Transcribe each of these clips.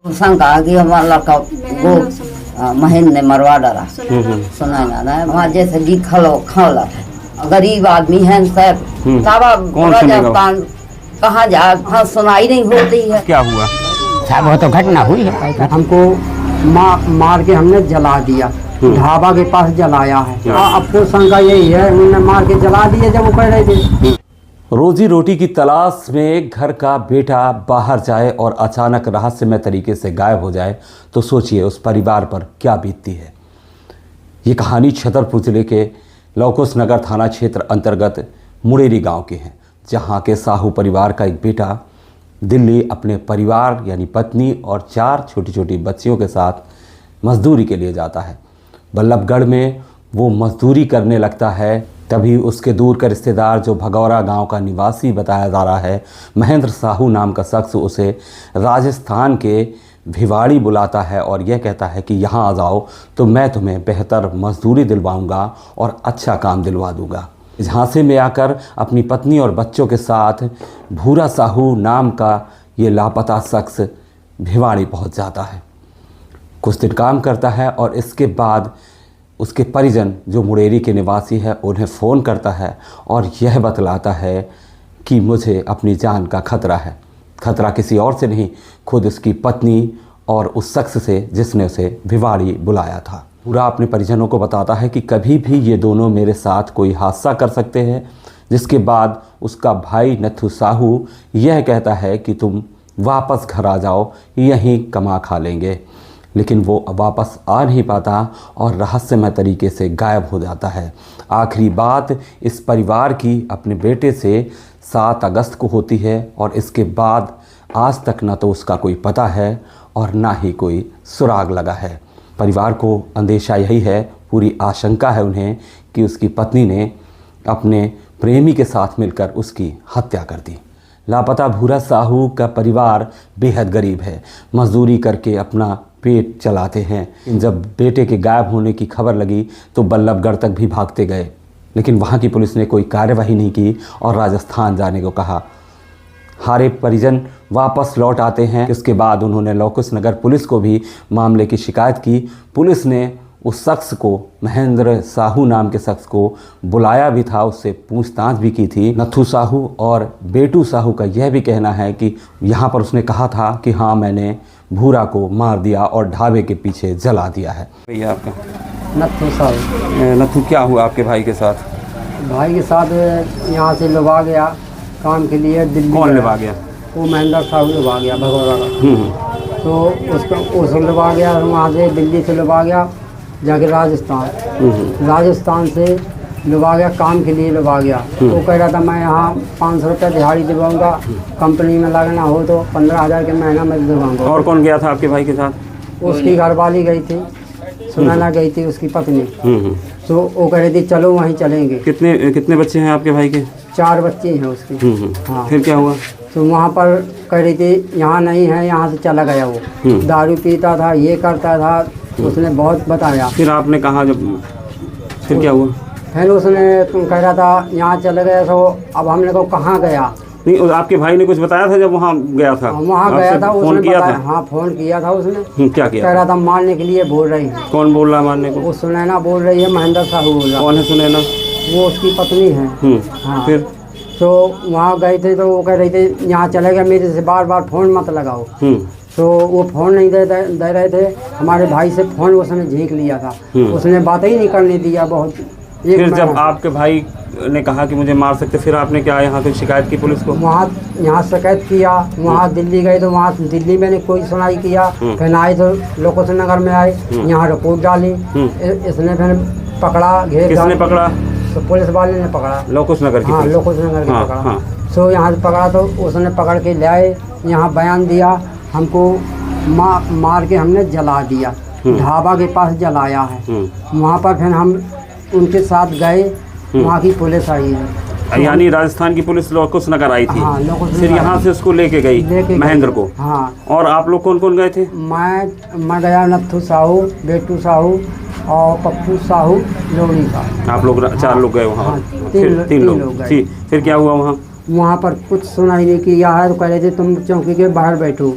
शंका कि हमारा लड़का वो महेंद्र ने मरवा डाला। सुना ना वहाँ जैसे लिखल खाला गरीब आदमी है सब राजस्थान कहाँ जा वहाँ सुनाई नहीं होती है। क्या हुआ साहब? वो तो घटना हुई है। हमको मार के हमने जला दिया, ढाबा के पास जलाया है। अब तो शंका यही है उन्होंने मार के जला दिए जब वो कह रहे थे। रोजी रोटी की तलाश में घर का बेटा बाहर जाए और अचानक रहस्यमय तरीके से गायब हो जाए तो सोचिए उस परिवार पर क्या बीतती है। ये कहानी छतरपुर जिले के लौकुश नगर थाना क्षेत्र अंतर्गत मुड़ेरी गांव की है, जहां के साहू परिवार का एक बेटा दिल्ली अपने परिवार यानी पत्नी और 4 छोटी छोटी बच्चियों के साथ मजदूरी के लिए जाता है। बल्लभगढ़ में वो मजदूरी करने लगता है, तभी उसके दूर का रिश्तेदार जो भगौरा गांव का निवासी बताया जा रहा है, महेंद्र साहू नाम का शख्स उसे राजस्थान के भिवाड़ी बुलाता है और यह कहता है कि यहाँ आ जाओ तो मैं तुम्हें बेहतर मजदूरी दिलवाऊंगा और अच्छा काम दिलवा दूंगा। झांसे में आकर अपनी पत्नी और बच्चों के साथ भूरा साहू नाम का ये लापता शख्स भिवाड़ी पहुँच जाता है। कुछ दिन काम करता है और इसके बाद उसके परिजन जो मुड़ेरी के निवासी है उन्हें फ़ोन करता है और यह बतलाता है कि मुझे अपनी जान का खतरा है। खतरा किसी और से नहीं, खुद उसकी पत्नी और उस शख्स से जिसने उसे भिवाड़ी बुलाया था। पूरा अपने परिजनों को बताता है कि कभी भी ये दोनों मेरे साथ कोई हादसा कर सकते हैं। जिसके बाद उसका भाई नथु साहू यह कहता है कि तुम वापस घर आ जाओ, यहीं कमा खा लेंगे। लेकिन वो वापस आ नहीं पाता और रहस्यमय तरीके से गायब हो जाता है। आखिरी बात इस परिवार की अपने बेटे से 7 अगस्त को होती है और इसके बाद आज तक ना तो उसका कोई पता है और ना ही कोई सुराग लगा है। परिवार को अंदेशा यही है, पूरी आशंका है उन्हें कि उसकी पत्नी ने अपने प्रेमी के साथ मिलकर उसकी हत्या कर दी। लापता भूरा साहू का परिवार बेहद गरीब है, मजदूरी करके अपना पेट चलाते हैं। जब बेटे के गायब होने की खबर लगी तो बल्लभगढ़ तक भी भागते गए, लेकिन वहाँ की पुलिस ने कोई कार्यवाही नहीं की और राजस्थान जाने को कहा। हारे परिजन वापस लौट आते हैं। इसके बाद उन्होंने लौकुश नगर पुलिस को भी मामले की शिकायत की। पुलिस ने उस शख्स को, महेंद्र साहू नाम के शख्स को बुलाया भी था, उससे पूछताछ भी की थी। नथु साहू और बेटू साहू का यह भी कहना है कि यहाँ पर उसने कहा था कि हाँ मैंने भूरा को मार दिया और ढाबे के पीछे जला दिया है। भैया आपका नथु साहू। नथु क्या हुआ आपके भाई के साथ? भाई के साथ यहाँ से लुभा गया काम के लिए दिल्ली। कौन लुभा गया? वो महेंद्र साहू लुभा गया भगौरा का। तो उसको लुभा गया, वहाँ से दिल्ली से लुभा गया जाके राजस्थान से लुभा गया, काम के लिए लुभा गया। वो कह रहा था मैं यहाँ 500 रुपये दिहाड़ी दिलवाऊंगा, कंपनी में लगना हो तो 15,000 के महीना में दिलवाऊंगा। और कौन गया था आपके भाई के साथ? उसकी घरवाली गई थी, सुनैना गई थी उसकी पत्नी। तो वो कह रही थी चलो वहीं चलेंगे। कितने बच्चे हैं आपके भाई के? 4 बच्चे हैं उसकी। हाँ, फिर क्या हुआ? तो वहाँ पर कह रही थी यहाँ नहीं है, यहाँ से चला गया। वो दारू पीता था, ये करता था, उसने बहुत बताया। फिर आपने कहा जब फिर क्या हुआ? फिर उसने कह रहा था यहाँ चले गया। तो अब हमने को कहाँ गया? नहीं, आपके भाई ने कुछ बताया था जब वहाँ गया था? वहाँ गया था, फोन उसने किया बताया। था? हाँ फोन किया था उसने। क्या किया? कह रहा था मारने के लिए बोल रही है। कौन बोल रहा है मारने को? वो सुनैना बोल रही है, महेंद्र साहू बोल रहा। कौन है सुनैना? वो उसकी पत्नी है। हाँ। फिर तो वहाँ गए थे तो वो कह रही थी यहाँ चले गए, मेरे से बार बार फोन मत लगाओ। तो वो फ़ोन नहीं दे रहे थे। हमारे भाई से फ़ोन उसने झींक लिया था, उसने बात ही नहीं करने दिया बहुत। फिर जब आपके भाई ने कहा कि मुझे मार सकते, फिर आपने क्या यहाँ पे शिकायत की पुलिस को? यहाँ शिकायत किया, वहाँ दिल्ली गए तो वहाँ दिल्ली में कोई सुनाई किया। फिर आए तो लौकुश नगर में आए, यहाँ रिपोर्ट डाली। इसने फिर पकड़ा, घेर। किसने पकड़ा? तो पुलिस वाले ने पकड़ा, लौकुश नगर की। हाँ लौकुश नगर की पकड़ा। तो यहाँ से पकड़ा तो उसने पकड़ के ले आए, यहाँ बयान दिया, हमको मार के हमने जला दिया, ढाबा के पास जलाया है। वहाँ पर फिर हम उनके साथ गए, वहाँ की पुलिस आई है। यानी राजस्थान की पुलिस लौकुश नगर आई थी। हाँ, फिर यहाँ से उसको लेके गई महेंद्र को। हाँ। और आप लोग कौन कौन गए थे? मैं गया, नथु साहू, बेटू साहू और पप्पू साहू लोड़ी का। आप लोग 4 लोग गए वहाँ? हाँ, फिर 3 लोग। फिर क्या हुआ वहाँ? वहाँ पर कुछ सुनाई नहीं किया है, तो कह रहे थे तुम चौकी के बाहर बैठो।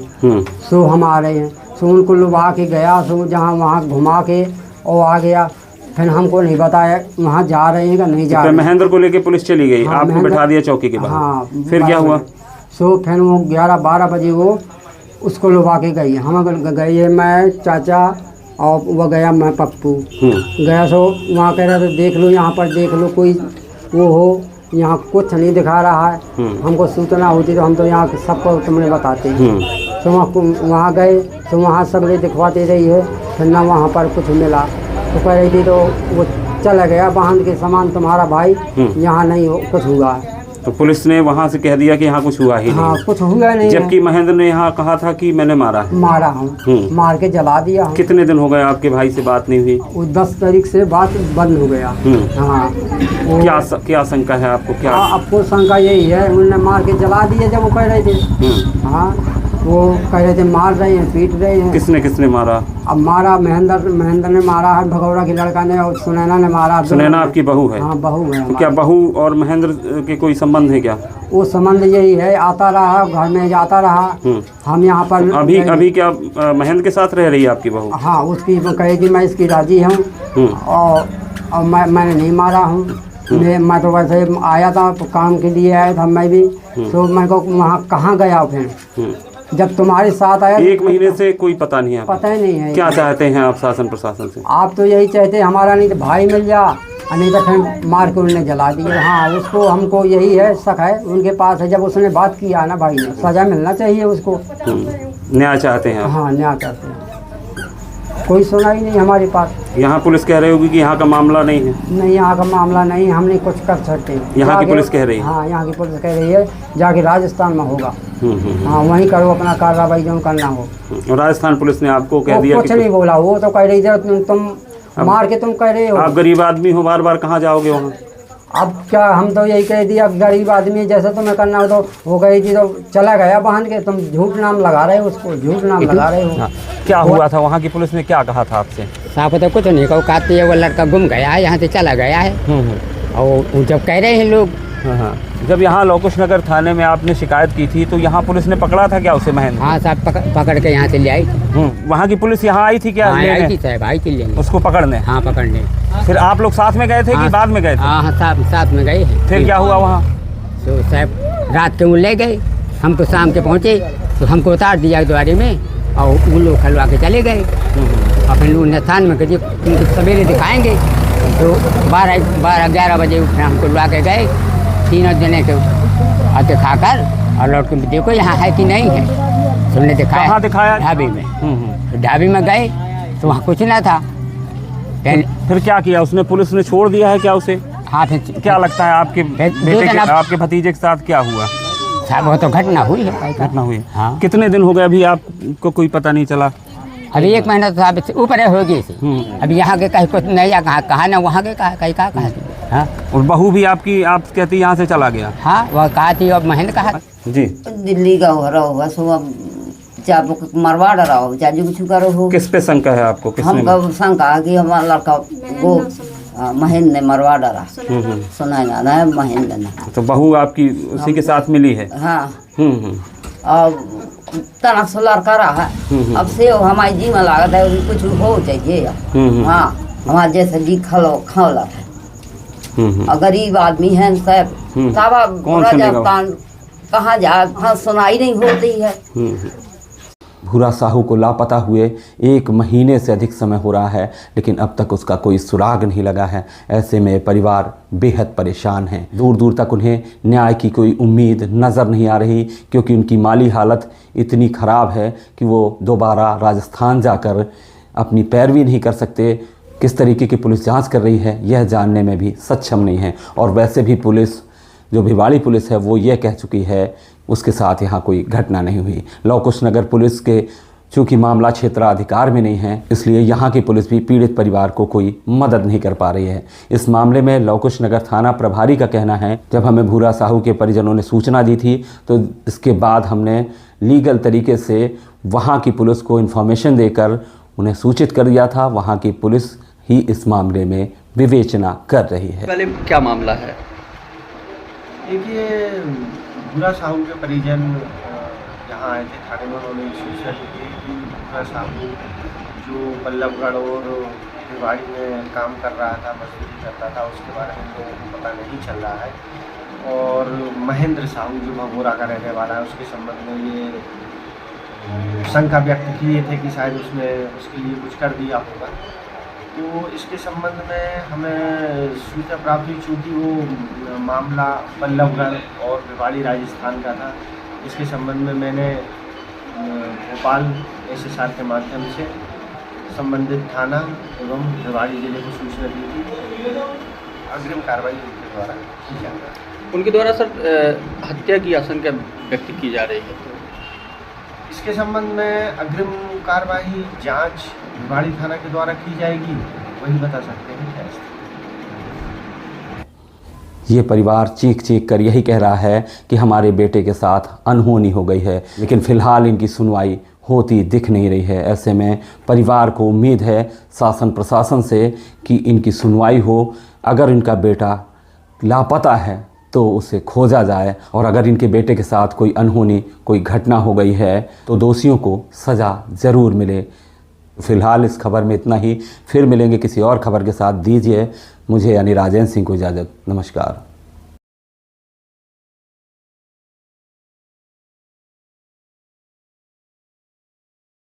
सो हम आ रहे हैं, सो उनको लुभा के गया, सो जहाँ वहाँ घुमा के और आ गया। फिर हमको नहीं बताया वहाँ जा रहे हैं कि नहीं जा रहे। महेंद्र को लेके पुलिस चली गई, हाँ, आपको बैठा दिया चौकी के बाहर। हाँ, फिर क्या हुआ? सो फिर वो 11-12 बजे वो उसको लुभा के गई। हम गए, मैं, चाचा और वो गया, मैं, पप्पू गया। सो वहाँ कह रहा था देख लो, यहाँ पर देख लो कोई वो हो, यहाँ कुछ नहीं दिखा रहा है। हमको सूचना होती तो हम तो यहाँ सबको तुमने बताते हैं। तो वहाँ गए, तो वहाँ सगले दिखवाते रही है, फिर ना वहाँ पर कुछ मिला। तो कह रही थी तो वो चला गया, बांध के सामान तुम्हारा भाई यहाँ नहीं हो, कुछ हुआ है। तो पुलिस ने वहाँ से कह दिया कि यहाँ कुछ हुआ ही नहीं। हाँ, कुछ हुआ नहीं, जबकि महेंद्र ने यहाँ कहा था कि मैंने मारा है। मारा हूँ, मार के जला दिया हूँ। कितने दिन हो गए आपके भाई से बात नहीं हुई? वो 10 तारीख से बात बंद हो गया। हाँ, क्या शंका है आपको? क्या आपको शंका यही है, उन्होंने मार के जला दिया जब वो कह रहे थे। हाँ, वो कह रहे थे मार रहे हैं, पीट रहे हैं। किसने मारा? अब मारा महेंद्र ने मारा है, भगौड़ा के लड़का ने, और सुनैना ने मारा। सुनैना आपकी बहू है? हाँ, बहू है। तो क्या बहू और महेंद्र के कोई संबंध है क्या? वो संबंध यही है, आता रहा घर में, जाता रहा। हम यहाँ पर अभी क्या महेंद्र के साथ रह रही है आपकी बहू? हाँ, उसकी कहेगी मैं इसकी राजी हूँ, और मैंने नहीं मारा हूँ। मैं तो वैसे आया था, काम के लिए आया था मैं भी। तो मैं को वहाँ कहाँ गया फिर, जब तुम्हारे साथ आया 1 महीने से कोई पता नहीं है? पता ही नहीं है। क्या चाहते हैं आप शासन प्रशासन से? आप तो यही चाहते हैं हमारा नहीं तो भाई मिल जा, नहीं तो फिर मार के उन्होंने जला दिया। हाँ, उसको हमको यही है, शक है उनके पास है। जब उसने बात किया ना भाई ने, सजा मिलना चाहिए उसको। न्याय चाहते हैं? हाँ, न्याय चाहते हैं। कोई सुनाई नहीं हमारे पास। यहाँ पुलिस कह रही होगी कि यहाँ का मामला नहीं है? नहीं, यहाँ का मामला नहीं, हम नहीं कुछ कर सकते। यहाँ की पुलिस कह रही है? हाँ, यहाँ की पुलिस कह रही है जाके राजस्थान में होगा। हाँ, वहीं करो अपना कार्रवाई जो करना हो। राजस्थान पुलिस ने आपको कह दिया? कुछ नहीं बोला, वो तो कह रही थी तुम मार के तुम कह रहे हो। आप गरीब आदमी हो, बार बार कहाँ जाओगे वहाँ? अब क्या, हम तो यही कह दिया गरीब आदमी जैसे तुम्हें करना हो। तो वो गई थी तो चला गया बांध के, तुम झूठ नाम लगा रहे हो उसको, झूठ नाम लगा रहे हो। क्या हुआ था वहाँ की पुलिस ने क्या कहा था आपसे? साहब तो कुछ नहीं कहा, कहते हैं वो लड़का गुम गया है, यहाँ से चला गया है। और जब कह रहे हैं लोग, जब यहाँ लौकुश नगर थाने में आपने शिकायत की थी तो यहाँ पुलिस ने पकड़ा था क्या उसे महेंद्र? हाँ साहब, पकड़ के यहाँ से ले आई। वहाँ की पुलिस यहाँ आई थी क्या? हाँ, आई थी साहब, आई थी लेने, उसको पकड़ने? हाँ, पकड़ने। फिर आप लोग साथ में गए थे कि बाद में गए थे? हाँ, साथ में गए हैं। फिर क्या हुआ वहाँ? तो साहब रात के वो ले गए, हम तो शाम के पहुँचे, तो हमको उतार दिया द्वारे में, और वो लोग खलवा के चले गए। और फिर उन्हें थान में कहिए उनको सवेरे दिखाएंगे। तो 12-11 बजे हमको ला के गए, 3 जने के आते खाकर, और लौट के देखो यहाँ है कि नहीं है। तुमने दिखाया? कहाँ दिखाया? ढाबी में। ढाबी में गए तो वहाँ कुछ ना था। फिर क्या किया उसने? पुलिस ने छोड़ दिया है क्या उसे? हाँ, फिर क्या लगता है आपके बेटे के, आपके भतीजे के साथ क्या हुआ? साहब वो तो घटना हुई है। घटना हुई? हाँ। कितने दिन हो गए अभी आपको कोई पता नहीं चला? अभी 1 महीना तो साहब ऊपर होगी इसे। अभी यहाँ के कहीं कुछ नहीं, कहा ना वहाँ के कहीं कहा। हाँ, और बहू भी आपकी, आप कहती यहाँ से चला गया? हाँ, वह कहा थी, और महेंद्र कहा जी। दिल्ली का हो रहा होगा, सो अब चाहे मरवा डरा हो, चाहे जो कुछ करो हो। किस पे शंका है आपको? हमको शंका कि हमारा लड़का वो महेंद्र ने मरवा डरा। सुनैना ना महेंद्र ने। तो बहू आपकी उसी के साथ मिली है? हाँ। अब तना से लड़का रहा, अब से हमारी जी में लागत है कुछ हो चाहिए। हाँ, हमारे जैसे घी खौला गरीब आदमी है सब, तावा राजस्थान कहाँ जा, सुनाई नहीं होती है। भूरा साहू को लापता हुए 1 महीने से अधिक समय हो रहा है, लेकिन अब तक उसका कोई सुराग नहीं लगा है। ऐसे में परिवार बेहद परेशान है। दूर दूर तक उन्हें न्याय की कोई उम्मीद नज़र नहीं आ रही, क्योंकि उनकी माली हालत इतनी ख़राब है कि वो दोबारा राजस्थान जाकर अपनी पैरवी नहीं कर सकते। किस तरीके की पुलिस जांच कर रही है यह जानने में भी सक्षम नहीं है। और वैसे भी पुलिस, जो भिवाड़ी पुलिस है, वो ये कह चुकी है उसके साथ यहाँ कोई घटना नहीं हुई। लौकुश नगर पुलिस के चूँकि मामला क्षेत्राधिकार में नहीं है, इसलिए यहाँ की पुलिस भी पीड़ित परिवार को कोई मदद नहीं कर पा रही है। इस मामले में लौकुश नगर थाना प्रभारी का कहना है, जब हमें भूरा साहू के परिजनों ने सूचना दी थी तो इसके बाद हमने लीगल तरीके से वहाँ की पुलिस को इन्फॉर्मेशन देकर उन्हें सूचित कर दिया था। वहाँ की पुलिस ही इस मामले में विवेचना कर रही है। पहले क्या मामला है? देखिए भूरा साहू के परिजन यहाँ आए थे थाने में। उन्होंने सूचना दी थी कि भूरा साहू जो बल्लभगढ़ और भिवाड़ी में काम कर रहा था, मजदूरी करता था, उसके बारे में लोगों को पता नहीं चल रहा है। और महेंद्र साहू जो भगोरा का रहने वाला है, उसके संबंध में ये शंका व्यक्त किए थे कि शायद उसने उसके लिए कुछ कर दिया होगा। तो इसके संबंध में हमें सूचना प्राप्त हुई, चूँकि वो मामला बल्लभगढ़ और भिवाड़ी राजस्थान का था। इसके संबंध में मैंने भोपाल SSR के माध्यम से संबंधित थाना एवं भिवाड़ी जिले को सूचना दी थी। अग्रिम कार्रवाई उनके द्वारा की जा रही है। उनके द्वारा सर हत्या की आशंका व्यक्त की जा रही है। इसके संबंध में अग्रिम कार्रवाई जांच भिवाड़ी थाना के द्वारा की जाएगी, वही बता सकते हैं क्या स्थिति। ये परिवार चीख चीख कर यही कह रहा है कि हमारे बेटे के साथ अनहोनी हो गई है, लेकिन फ़िलहाल इनकी सुनवाई होती दिख नहीं रही है। ऐसे में परिवार को उम्मीद है शासन प्रशासन से कि इनकी सुनवाई हो। अगर इनका बेटा लापता है तो उसे खोजा जाए, और अगर इनके बेटे के साथ कोई अनहोनी, कोई घटना हो गई है तो दोषियों को सज़ा ज़रूर मिले। फ़िलहाल इस खबर में इतना ही। फिर मिलेंगे किसी और खबर के साथ। दीजिए मुझे यानी राजेंद्र सिंह को इजाज़त। नमस्कार।